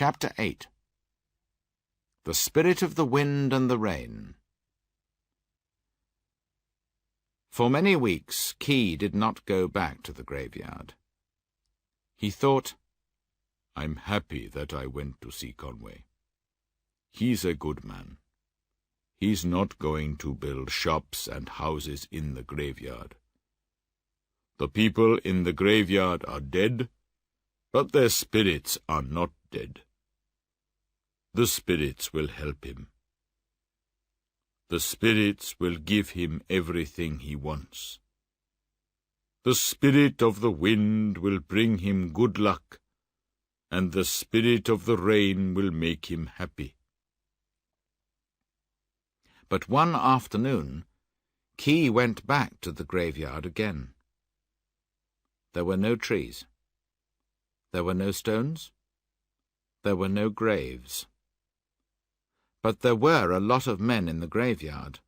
Chapter 8. The Spirit of the Wind and the Rain. For many weeks, Key did not go back to the graveyard. He thought, "I'm happy that I went to see Conway. He's a good man. He's not going to build shops and houses in the graveyard. The people in the graveyard are dead, but their spirits are not dead. The spirits will help him. The spirits will give him everything he wants. The spirit of the wind will bring him good luck, and the spirit of the rain will make him happy." But one afternoon, Key went back to the graveyard again. There were no trees. There were no stones. There were no graves. But there were a lot of men in the graveyard.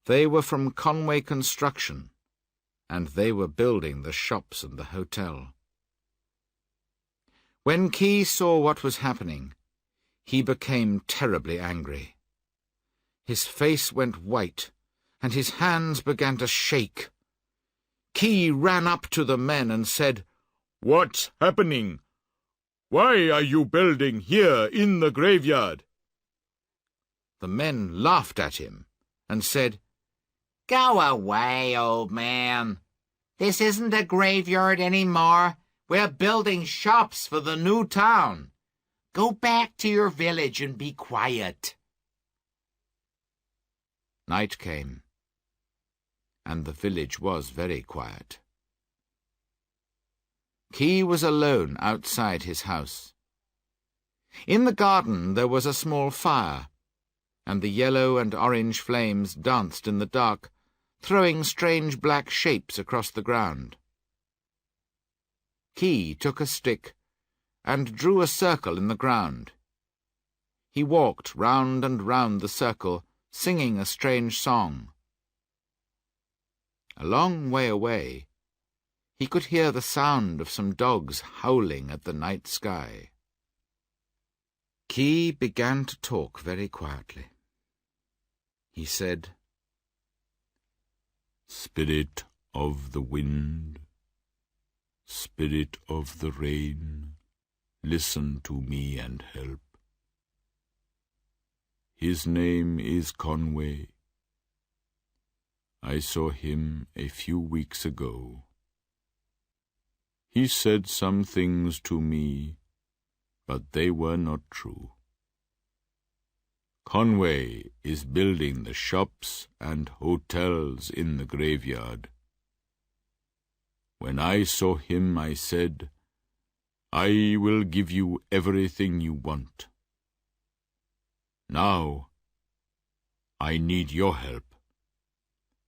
They were from Conway Construction, and they were building the shops and the hotel. When Key saw what was happening, he became terribly angry. His face went white, and his hands began to shake. Key ran up to the men and said, "What's happening? Why are you building here in the graveyard?" The men laughed at him and said, "Go away, old man. This isn't a graveyard anymore. We're building shops for the new town. Go back to your village and be quiet." Night came, and the village was very quiet. Key was alone outside his house. In the garden there was a small fire, and the yellow and orange flames danced in the dark, throwing strange black shapes across the ground. Key took a stick and drew a circle in the ground. He walked round and round the circle, singing a strange song. A long way away, he could hear the sound of some dogs howling at the night sky. Key began to talk very quietly. He said, "Spirit of the wind, spirit of the rain, listen to me and help. His name is Conway. I saw him a few weeks ago. He said some things to me, but they were not true. Conway is building the shops and hotels in the graveyard. When I saw him, I said, 'I will give you everything you want.' Now, I need your help,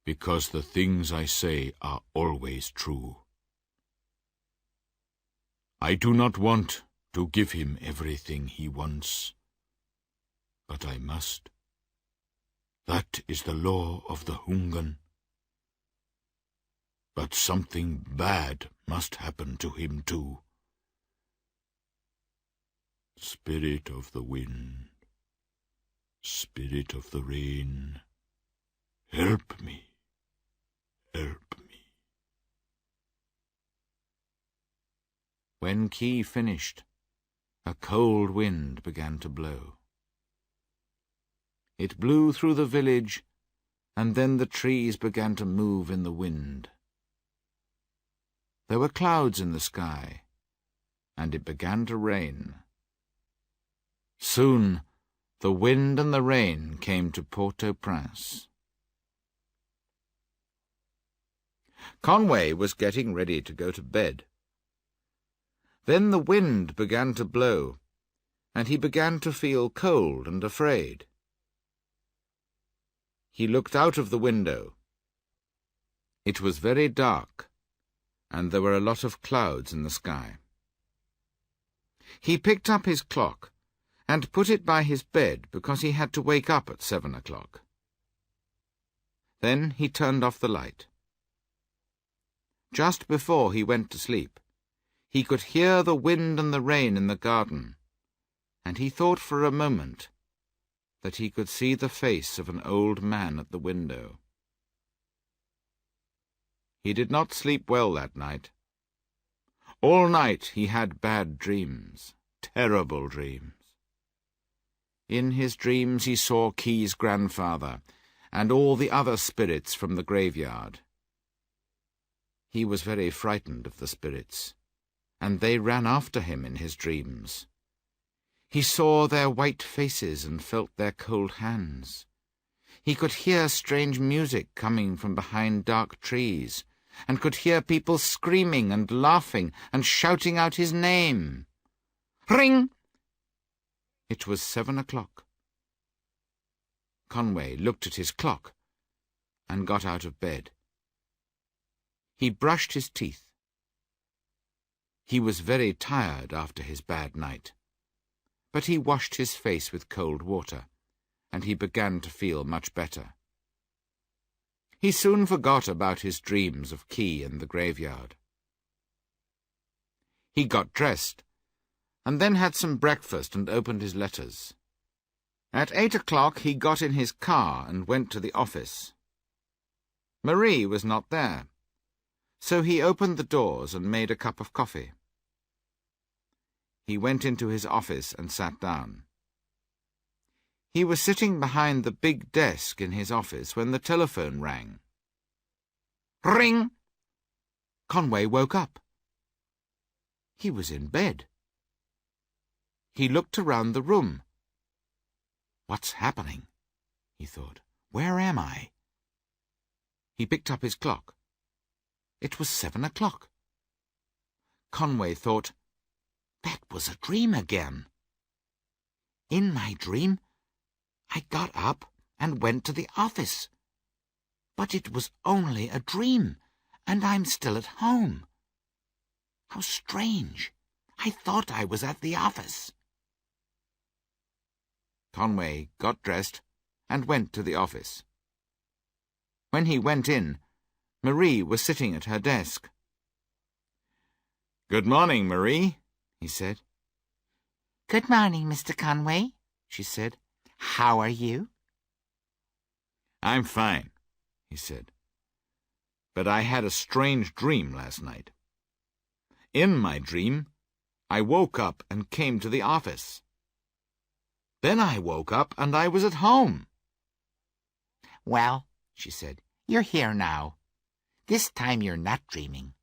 because the things I say are always true. I do not want to give him everything he wants, but I must. That is the law of the Hungan. But something bad must happen to him too. Spirit of the wind, spirit of the rain, help me, help me." When Key finished, a cold wind began to blow. It blew through the village, and then the trees began to move in the wind. There were clouds in the sky, and it began to rain. Soon, the wind and the rain came to Port-au-Prince. Conway was getting ready to go to bed. Then the wind began to blow, and he began to feel cold and afraid. He looked out of the window. It was very dark, and there were a lot of clouds in the sky. He picked up his clock and put it by his bed because he had to wake up at 7 o'clock. Then he turned off the light. Just before he went to sleep, he could hear the wind and the rain in the garden, and he thought for a moment that he could see the face of an old man at the window. He did not sleep well that night. All night he had bad dreams, terrible dreams. In his dreams he saw Key's grandfather and all the other spirits from the graveyard. He was very frightened of the spirits, and they ran after him in his dreams. He saw their white faces and felt their cold hands. He could hear strange music coming from behind dark trees, and could hear people screaming and laughing and shouting out his name. Ring! It was 7 o'clock. Conway looked at his clock and got out of bed. He brushed his teeth. He was very tired after his bad night, but he washed his face with cold water, and he began to feel much better. He soon forgot about his dreams of Key and the graveyard. He got dressed, and then had some breakfast and opened his letters. At 8 o'clock he got in his car and went to the office. Marie was not there, so he opened the doors and made a cup of coffee. He went into his office and sat down. He was sitting behind the big desk in his office when the telephone rang. Ring! Conway woke up. He was in bed. He looked around the room. What's happening? He thought. Where am I? He picked up his clock. It was 7 o'clock. Conway thought, that was a dream again. In my dream, I got up and went to the office. But it was only a dream, and I'm still at home. How strange. I thought I was at the office. Conway got dressed and went to the office. When he went in, Marie was sitting at her desk. "Good morning, Marie," he said. "Good morning, Mr. Conway," she said. "How are you?" "I'm fine," he said. "But I had a strange dream last night. In my dream, I woke up and came to the office. Then I woke up and I was at home." "Well," she said, "you're here now. This time you're not dreaming."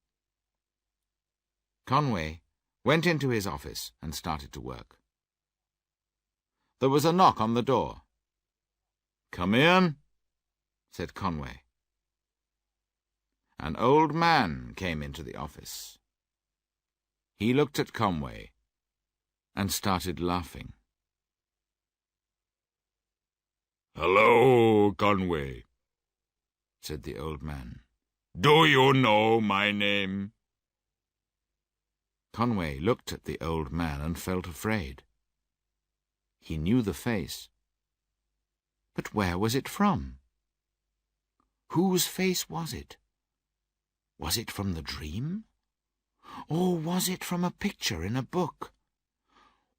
Conway went into his office and started to work. There was a knock on the door. "Come in," said Conway. An old man came into the office. He looked at Conway and started laughing. "Hello, Conway," said the old man. "Do you know my name?" Conway looked at the old man and felt afraid. He knew the face. But where was it from? Whose face was it? Was it from the dream? Or was it from a picture in a book?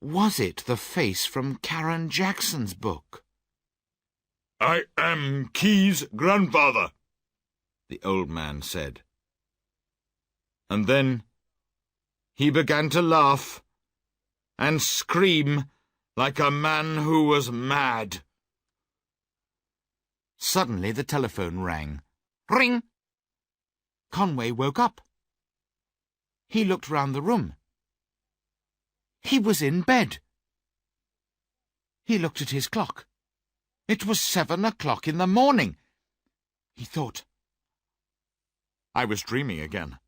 Was it the face from Karen Jackson's book? "I am Key's grandfather," the old man said. And then he began to laugh and scream like a man who was mad. Suddenly the telephone rang. Ring! Conway woke up. He looked round the room. He was in bed. He looked at his clock. It was 7 o'clock in the morning. He thought, I was dreaming again.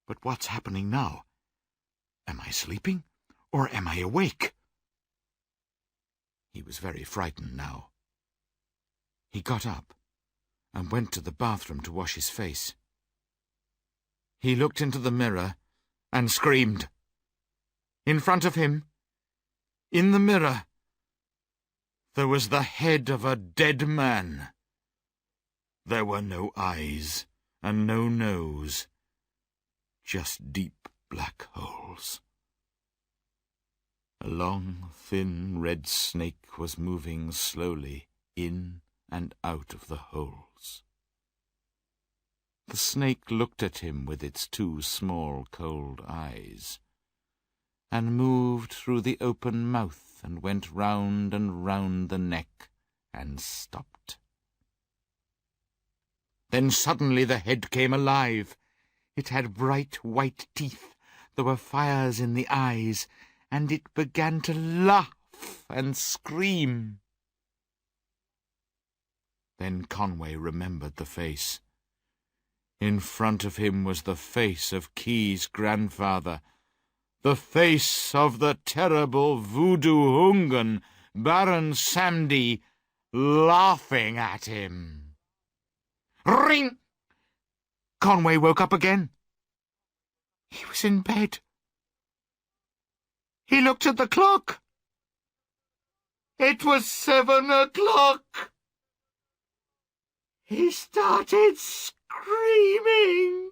But what's happening now? Am I sleeping, or am I awake? He was very frightened now. He got up and went to the bathroom to wash his face. He looked into the mirror and screamed. In front of him, in the mirror, there was the head of a dead man. There were no eyes and no nose, just deep black holes. A long, thin, red snake was moving slowly in and out of the holes. The snake looked at him with its two small, cold eyes, and moved through the open mouth and went round and round the neck and stopped. Then suddenly the head came alive. It had bright white teeth, there were fires in the eyes, and it began to laugh and scream. Then Conway remembered the face. In front of him was the face of Key's grandfather, the face of the terrible voodoo Hungan, Baron Samedi, laughing at him. Ring! Conway woke up again. He was in bed. He looked at the clock. It was 7 o'clock. He started screaming.